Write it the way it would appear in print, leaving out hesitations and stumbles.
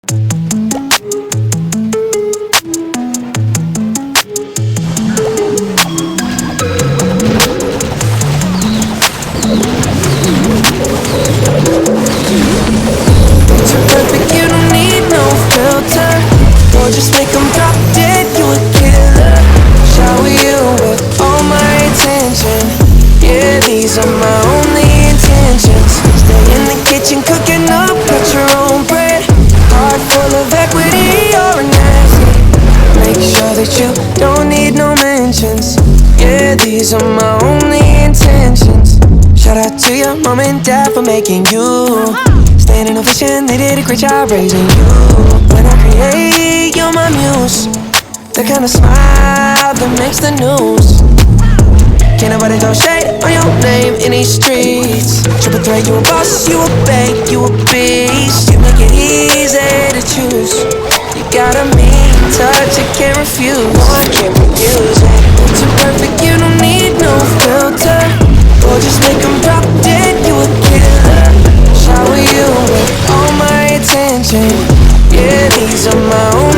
Too perfect, you don't need no filter. Or just make them drop dead, you a killer. Shower you with all my attention. Yeah, these are my only intentions. Stay in the kitchen cooking up, cut your own bread. Heart full of equity, you're an asset. Make sure that you don't need no mentions. Yeah, these are my only intentions. Shout out to your mom and dad for making you. Standing ovation, they did a great job raising you. When I create, you're my muse. The kind of smile that makes the news. Can't nobody throw shade on your name in these streets. Triple threat, you a boss, you a bank, you a beast. You make it easy to choose. You got a mean touch, I can't refuse. No, I can't refuse it. You're too perfect, you don't need no filter. Or just make them drop dead, you a killer. Shower you with all my attention. Yeah, these are my own